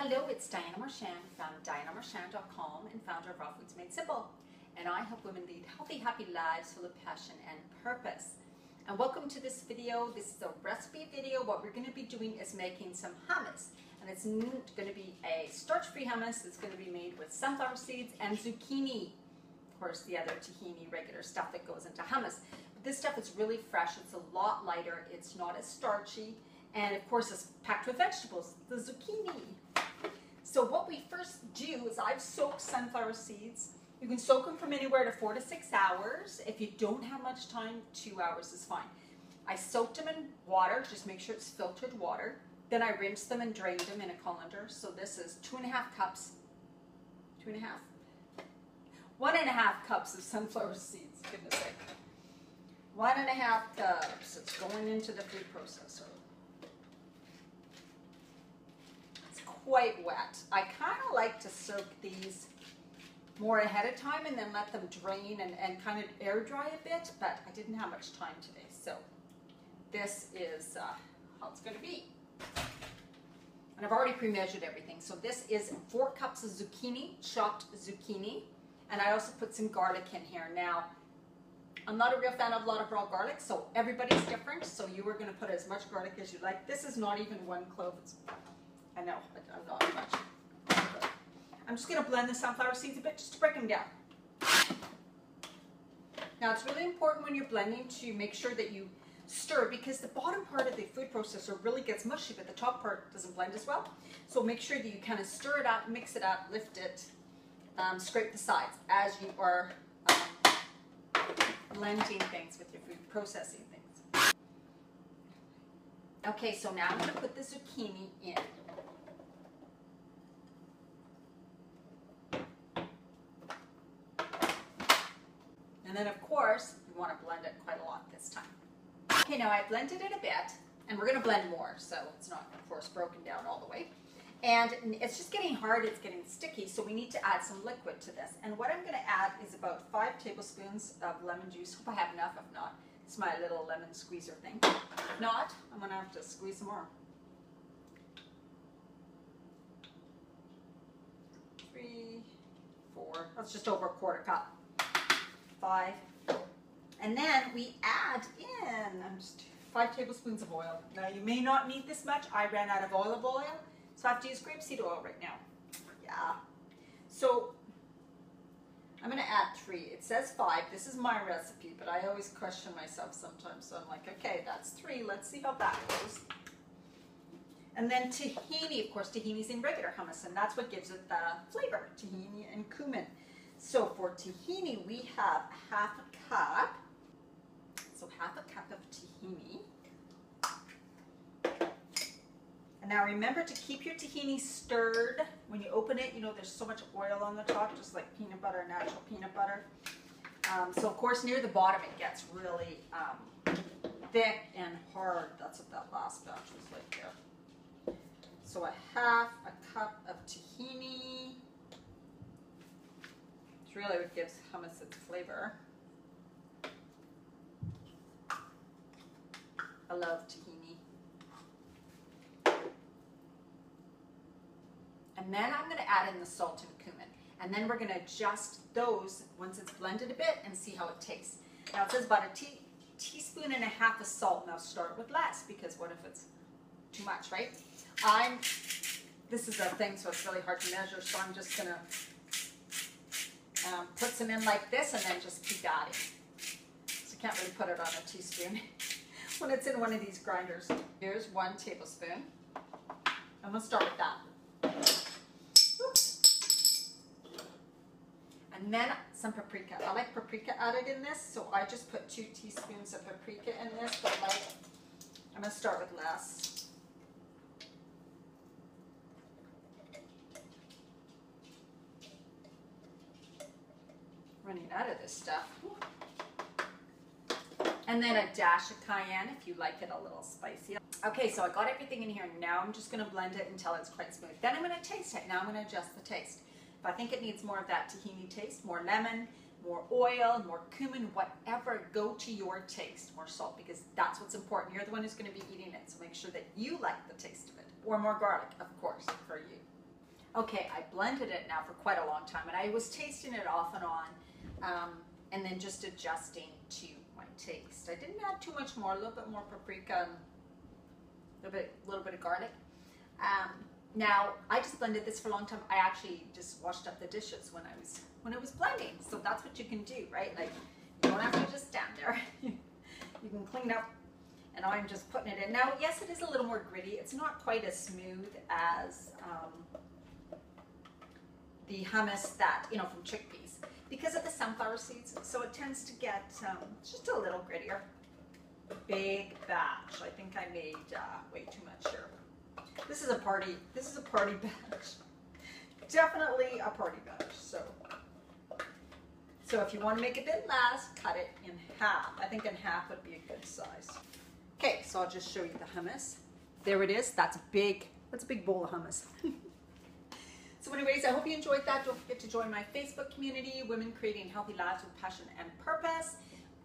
Hello, it's Diana Marchand from DianaMarchand.com and founder of Raw Foods Made Simple. And I help women lead healthy, happy lives full of passion and purpose. And welcome to this video. This is a recipe video. What we're going to be doing is making some hummus. And it's going to be a starch-free hummus. It's going to be made with sunflower seeds and zucchini. Of course, the other tahini, regular stuff that goes into hummus. But this stuff is really fresh. It's a lot lighter. It's not as starchy. And of course, it's packed with vegetables, the zucchini. So what we first do is I've soaked sunflower seeds. You can soak them from anywhere to 4 to 6 hours. If you don't have much time, 2 hours is fine. I soaked them in water, just make sure it's filtered water. Then I rinsed them and drained them in a colander. So this is 2.5 cups, 1.5 cups of sunflower seeds, goodness sake. 1.5 cups, it's going into the food processor. Quite wet. I kind of like to soak these more ahead of time and then let them drain and kind of air dry a bit, but I didn't have much time today, so this is how it's going to be. And I've already pre-measured everything. So this is 4 cups of zucchini, chopped zucchini, and I also put some garlic in here. Now, I'm not a real fan of a lot of raw garlic, so everybody's different, so you are going to put as much garlic as you like. This is not even 1 clove. I know, but I'm not much. I'm just going to blend the sunflower seeds a bit just to break them down. Now it's really important when you're blending to make sure that you stir, because the bottom part of the food processor really gets mushy, but the top part doesn't blend as well. So make sure that you kind of stir it up, mix it up, lift it, scrape the sides as you are blending things with your food, processing things. Okay, so now I'm going to put the zucchini in. And then, of course, you want to blend it quite a lot this time. Okay, now I blended it a bit, and we're going to blend more, so it's not, of course, broken down all the way. And it's just getting hard, it's getting sticky, so we need to add some liquid to this. And what I'm going to add is about 5 tablespoons of lemon juice. Hope I have enough. If not, it's my little lemon squeezer thing. If not, I'm going to have to squeeze some more. 3, 4, that's just over 1/4 cup. 5, and then we add in just 5 tablespoons of oil. Now you may not need this much. I ran out of olive oil, so I have to use grapeseed oil right now. Yeah. So I'm going to add 3. It says 5. This is my recipe, but I always question myself sometimes. So I'm like, okay, that's 3. Let's see how that goes. And then tahini, of course, tahini's in regular hummus, and that's what gives it the flavor, tahini and cumin. So for tahini, we have 1/2 cup. So 1/2 cup of tahini. And now remember to keep your tahini stirred. When you open it, you know there's so much oil on the top, just like peanut butter, natural peanut butter. So of course near the bottom it gets really thick and hard. That's what that last batch was like there. So 1/2 cup of tahini. It's really what gives hummus its flavor. I love tahini. And then I'm going to add in the salt and cumin. And then we're going to adjust those once it's blended a bit and see how it tastes. Now it says about a teaspoon and a half of salt. Now start with less, because what if it's too much, right? This is a thing, so it's really hard to measure, so I'm just going to put some in like this and then just keep adding. So you can't really put it on a teaspoon when it's in one of these grinders. Here's 1 tablespoon. I'm going to start with that. Oops. And then some paprika. I like paprika added in this, so I just put 2 teaspoons of paprika in this, but I'm going to start with less. Running out of this stuff. And then a dash of cayenne if you like it a little spicy. Okay, so I got everything in here. Now I'm just going to blend it until it's quite smooth. Then I'm going to taste it. Now I'm going to adjust the taste. If I think it needs more of that tahini taste, more lemon, more oil, more cumin, whatever, go to your taste. More salt, because that's what's important. You're the one who's going to be eating it, so make sure that you like the taste of it. Or more garlic, of course, for you. Okay, I blended it now for quite a long time, and I was tasting it off and on, and then just adjusting to my taste. I didn't add too much more, a little bit more paprika, and a little bit of garlic. Now, I just blended this for a long time. I actually just washed up the dishes when I was blending. So that's what you can do, right? Like, you don't have to just stand there. You can clean up. And I'm just putting it in. Now, yes, it is a little more gritty. It's not quite as smooth as the hummus that, you know, from chickpeas, because of the sunflower seeds. So it tends to get just a little grittier. Big batch. I think I made way too much here. This is a party batch. Definitely a party batch. So if you want to make it a bit less, cut it in half. I think in half would be a good size. Okay, so I'll just show you the hummus. There it is. That's a big bowl of hummus. So anyways, I hope you enjoyed that. Don't forget to join my Facebook community, Women Creating Healthy Lives with Passion and Purpose.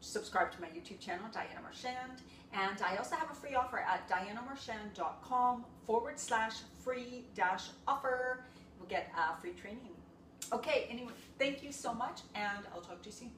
Subscribe to my YouTube channel, Diana Marchand. And I also have a free offer at dianamarchand.com/free-offer. You'll get free training. Okay, anyway, thank you so much, and I'll talk to you soon.